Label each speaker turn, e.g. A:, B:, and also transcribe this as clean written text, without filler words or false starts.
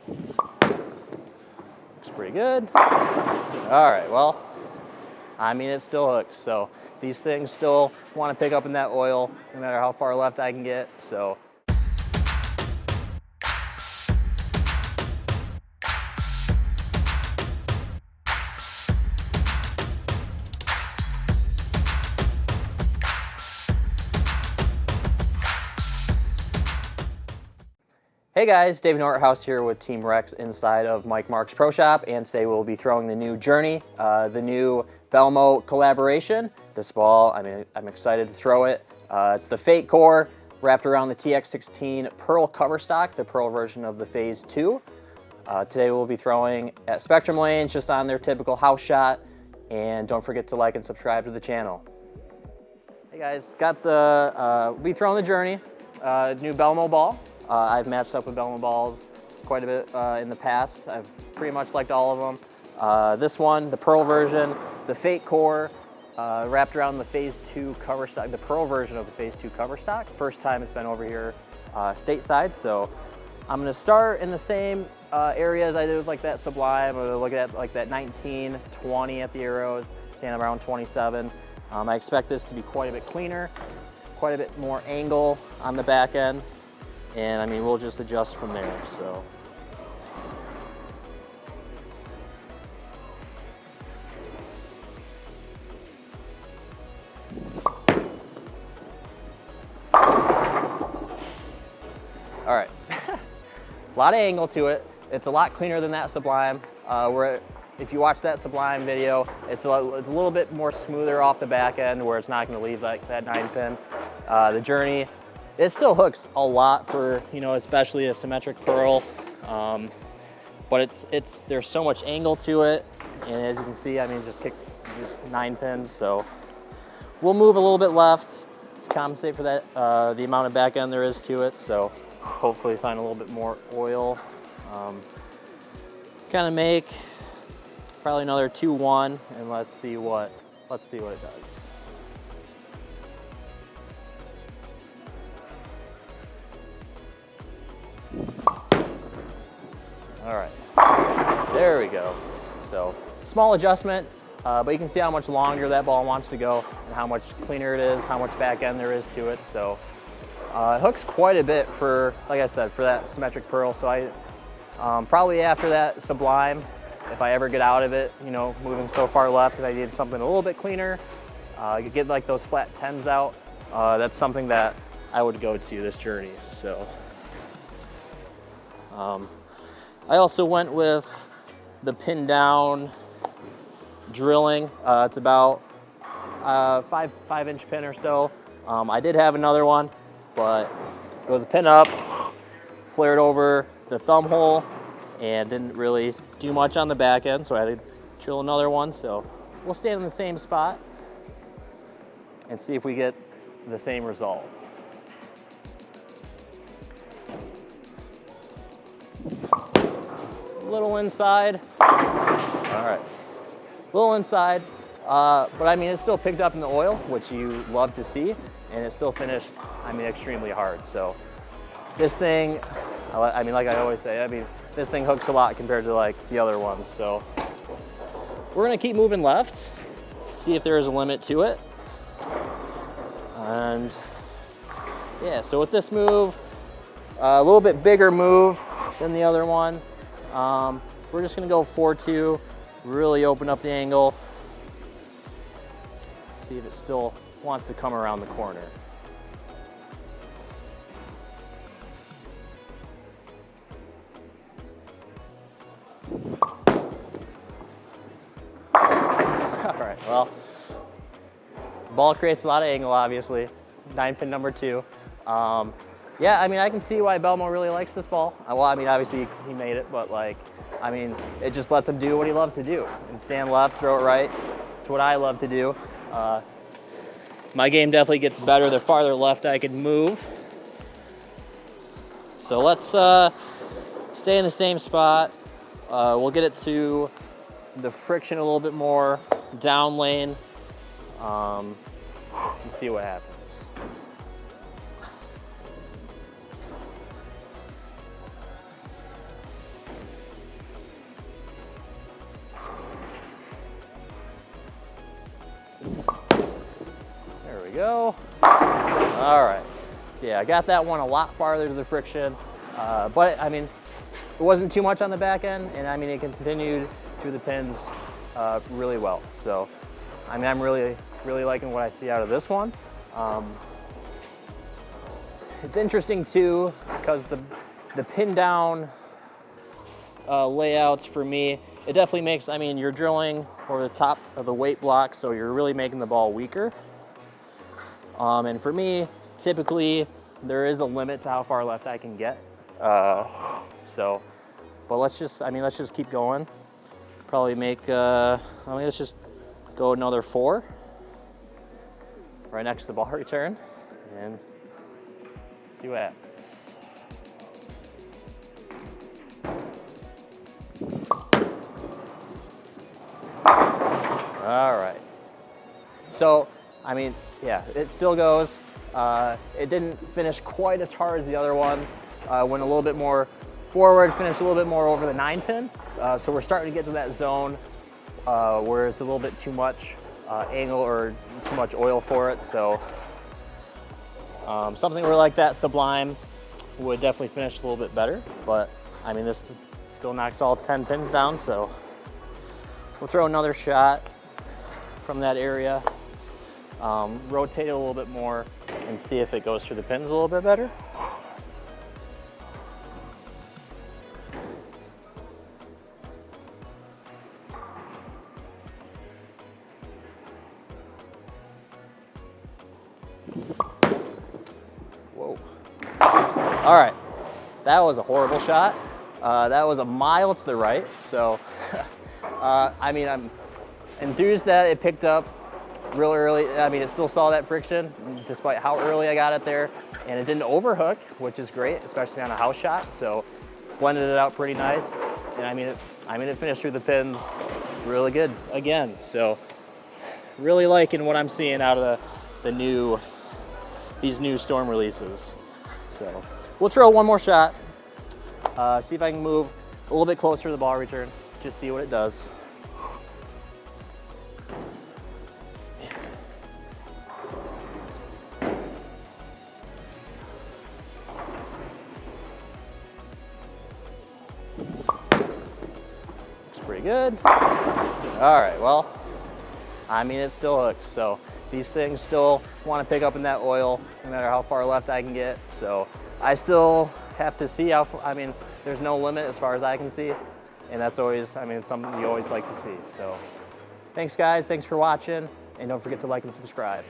A: Looks pretty good. All right, well, I mean, it still hooks. So these things still want to pick up in that oil, no matter how far left I can get. So. Hey guys, David Northouse here with Team Rex inside of Mike Mark's Pro Shop, and today we'll be throwing the new Journey, the new Belmo collaboration. This ball, I'm excited to throw it. It's the Fate core wrapped around the TX16 Pearl cover stock, the Pearl version of the Phase 2. Today we'll be throwing at Spectrum lanes, just on their typical house shot, and don't forget to like and subscribe to the channel. Hey guys, we'll be throwing the Journey, new Belmo ball. I've matched up with Belmo balls quite a bit in the past. I've pretty much liked all of them. This one, the Pearl version, the Fate core, wrapped around the Phase 2 cover stock, the Pearl version of the Phase 2 cover stock. First time it's been over here stateside, so I'm going to start in the same area as I did with like that Sublime. I'm going to look at like that 19, 20 at the arrows, stand around 27. I expect this to be quite a bit cleaner, quite a bit more angle on the back end. And I mean, we'll just adjust from there, so. All right, a lot of angle to it. It's a lot cleaner than that Sublime. If you watch that Sublime video, it's a little bit more smoother off the back end where it's not gonna leave like that 9-pin. The Journey, it still hooks a lot for, you know, especially a symmetric Pearl, but there's so much angle to it, and as you can see, I mean, it just kicks just 9 pins, so we'll move a little bit left to compensate for that, the amount of back end there is to it, so hopefully find a little bit more oil. Kind of make probably another 2-1, and let's see what it does. All right, there we go. So small adjustment, but you can see how much longer that ball wants to go and how much cleaner it is, how much back end there is to it. So it hooks quite a bit for, like I said, for that symmetric Pearl. So I probably after that Sublime, if I ever get out of it, you know, moving so far left, and I need something a little bit cleaner, you could get like those flat 10s out. That's something that I would go to this Journey. So. I also went with the pin down drilling. It's about 5-inch pin or so. I did have another one, but it was a pin up, flared over the thumb hole, and didn't really do much on the back end, so I had to drill another one. So we'll stand in the same spot and see if we get the same result. Little inside. All right, little inside, but I mean, it's still picked up in the oil, which you love to see, and it's still finished, I mean, extremely hard. So this thing, I mean, like I always say, I mean, this thing hooks a lot compared to like the other ones. So we're gonna keep moving left, see if there is a limit to it. And yeah, so with this move, a little bit bigger move than the other one. We're just gonna go 4-2, really open up the angle, see if it still wants to come around the corner. All right, well, ball creates a lot of angle, obviously. 9-pin number 2. Yeah, I mean, I can see why Belmo really likes this ball. Well, I mean, obviously he made it, but like, I mean, it just lets him do what he loves to do. And stand left, throw it right. It's what I love to do. My game definitely gets better the farther left I can move. So let's stay in the same spot. We'll get it to the friction a little bit more down lane, and see what happens. Yeah, I got that one a lot farther to the friction, but I mean, it wasn't too much on the back end, and I mean, it continued through the pins really well. So, I mean, I'm really liking what I see out of this one. It's interesting too, because the pin down layouts for me, it definitely makes, I mean, you're drilling over the top of the weight block, so you're really making the ball weaker. And for me, typically, there is a limit to how far left I can get. But let's just keep going. Probably make, let's just go another 4 right next to the ball return and see what happens. All right. So, I mean, yeah, it still goes. It didn't finish quite as hard as the other ones. Went a little bit more forward, finished a little bit more over the 9 pin. So we're starting to get to that zone where it's a little bit too much angle or too much oil for it. So something where like that Sublime would definitely finish a little bit better. But I mean, this still knocks all 10 pins down. So we'll throw another shot from that area, rotate it a little bit more and see if it goes through the pins a little bit better. Whoa. All right, that was a horrible shot. That was a mile to the right. So, I mean, I'm enthused that it picked up real early. I mean, it still saw that friction despite how early I got it there, and it didn't overhook, which is great, especially on a house shot. So, blended it out pretty nice, and I mean, it finished through the pins really good again. So, really liking what I'm seeing out of these new storm releases. So, we'll throw one more shot, see if I can move a little bit closer to the ball return, just see what it does. Pretty good. All right, well, I mean, it still hooks. So these things still want to pick up in that oil no matter how far left I can get. So I still have to see how, I mean, there's no limit as far as I can see. And that's always, I mean, it's something you always like to see. So thanks guys, thanks for watching. And don't forget to like and subscribe.